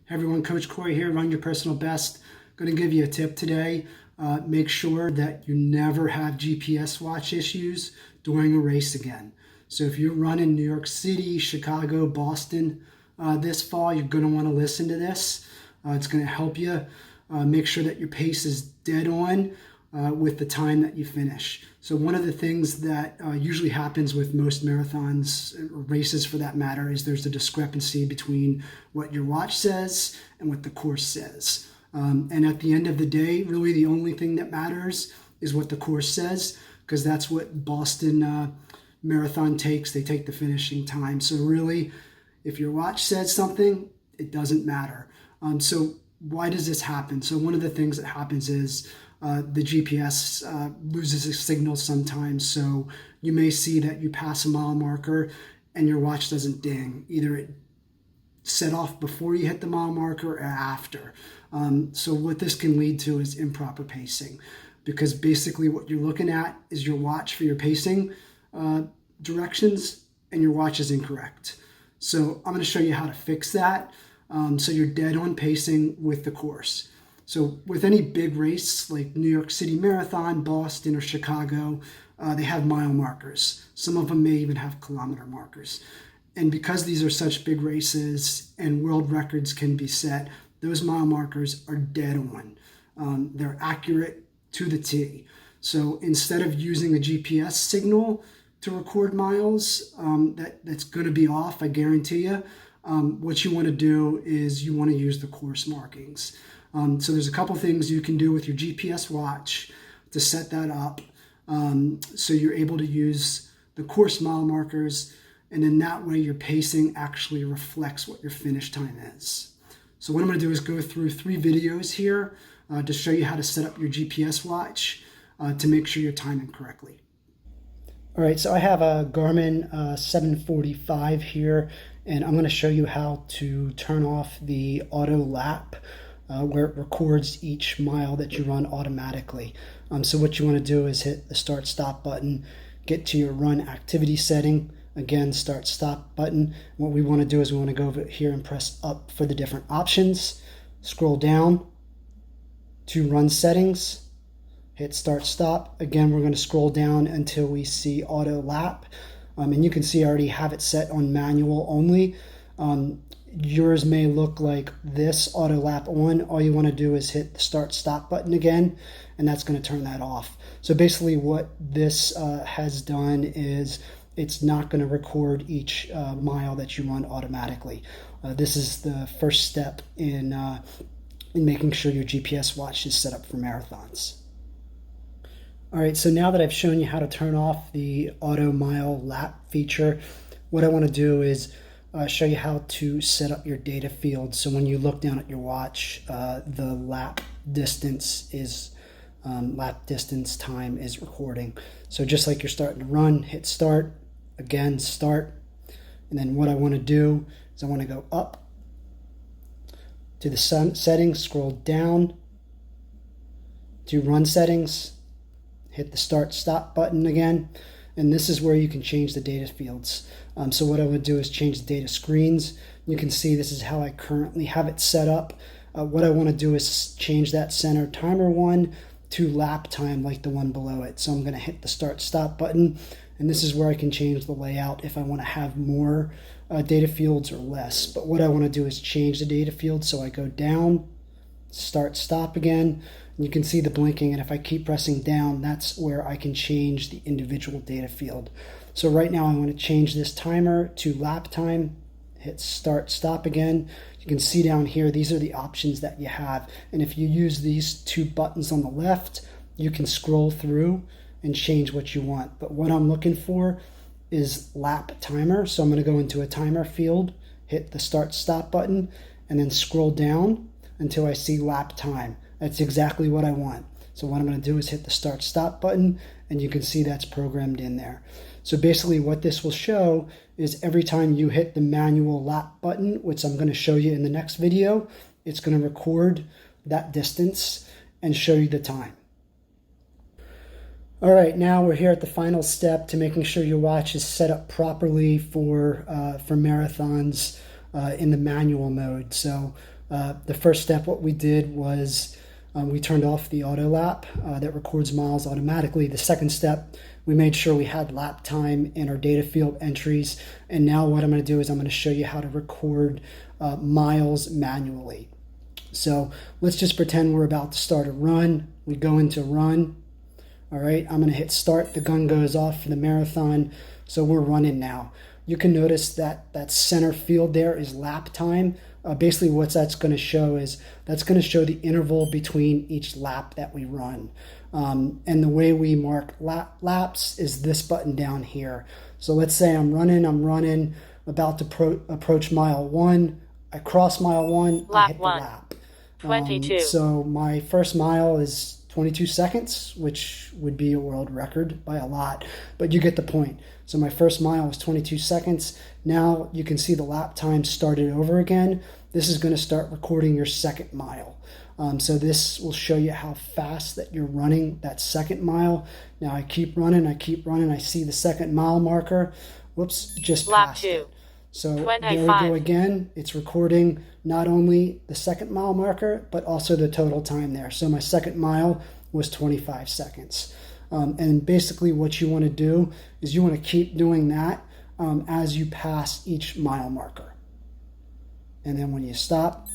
Hey everyone, Coach Corey here, Run Your Personal Best. Going to give you a tip today. Make sure that you never have GPS watch issues during a race again. So if you're running New York City, Chicago, Boston this fall, you're going to want to listen to this. It's going to help you make sure that your pace is dead on with the time that you finish. So one of the things that usually happens with most marathons, or races for that matter, is there's a discrepancy between what your watch says and what the course says. And at the end of the day, really the only thing that matters is what the course says, because that's what Boston Marathon takes. They take the finishing time. So really, if your watch says something, it doesn't matter. So why does this happen? So one of the things that happens is the GPS loses a signal sometimes. So you may see that you pass a mile marker and your watch doesn't ding. Either it set off before you hit the mile marker or after. So what this can lead to is improper pacing, because basically what you're looking at is your watch for your pacing directions, and your watch is incorrect. So I'm going to show you how to fix that so you're dead on pacing with the course. So with any big race like New York City Marathon, Boston, or Chicago, they have mile markers. Some of them may even have kilometer markers. And because these are such big races and world records can be set, those mile markers are dead on. They're accurate to the T. So instead of using a GPS signal to record miles, that's going to be off, I guarantee you. What you want to do is you want to use the course markings. So there's a couple things you can do with your GPS watch to set that up, so you're able to use the course mile markers, and in that way your pacing actually reflects what your finish time is. So what I'm going to do is go through 3 videos here to show you how to set up your GPS watch to make sure you're timing correctly. All right, so I have a Garmin 745 here, and I'm going to show you how to turn off the auto lap where it records each mile that you run automatically. So what you want to do is hit the start stop button, get to your run activity setting, again start stop button. What we want to do is we want to go over here and press up for the different options, scroll down to run settings, hit start stop. Again, we're going to scroll down until we see auto lap, and you can see I already have it set on manual only. Yours may look like this, auto lap on. All you want to do is hit the start stop button again, and that's going to turn that off. So basically what this has done is it's not going to record each mile that you run automatically. This is the first step in making sure your GPS watch is set up for marathons. All right, so now that I've shown you how to turn off the auto mile lap feature, what I want to do is show you how to set up your data field. So when you look down at your watch, the lap distance time is recording. So just like you're starting to run, hit start, again start, and then what I want to do is I want to go up to the settings, scroll down to run settings, hit the start stop button again, and this is where you can change the data fields. So what I would do is change the data screens. You can see this is how I currently have it set up. What I want to do is change that center timer 1 to lap time like the one below it. So I'm going to hit the start stop button, and this is where I can change the layout if I want to have more data fields or less. But what I want to do is change the data field. So I go down, start stop again. You can see the blinking, and if I keep pressing down, that's where I can change the individual data field. So right now I want to change this timer to lap time, hit start stop again. You can see down here, these are the options that you have. And if you use these 2 buttons on the left, you can scroll through and change what you want. But what I'm looking for is lap timer. So I'm going to go into a timer field, hit the start stop button, and then scroll down until I see lap time. That's exactly what I want. So what I'm going to do is hit the start stop button, and you can see that's programmed in there. So basically what this will show is every time you hit the manual lap button, which I'm going to show you in the next video, it's going to record that distance and show you the time. All right, now we're here at the final step to making sure your watch is set up properly for marathons in the manual mode. So The first step, what we did was we turned off the auto lap that records miles automatically. The second step, we made sure we had lap time in our data field entries. And now what I'm going to do is I'm going to show you how to record miles manually. So let's just pretend we're about to start a run. We go into run. All right, I'm going to hit start. The gun goes off for the marathon. So we're running now. You can notice that that center field there is lap time. Basically what that's going to show is that's going to show the interval between each lap that we run. And the way we mark laps is this button down here. So let's say I'm running, about to approach mile 1. I cross mile 1, I hit the lap. 22. So my first mile is 22 seconds, which would be a world record by a lot, but you get the point. So my first mile was 22 seconds. Now you can see the lap time started over again. This is going to start recording your second mile. So this will show you how fast that you're running that second mile. Now I keep running. I see the second mile marker. Whoops, just passed it. So 25. There we go again. It's recording not only the second mile marker, but also the total time there. So my second mile was 25 seconds. And basically what you want to do is you want to keep doing that as you pass each mile marker. And then when you stop,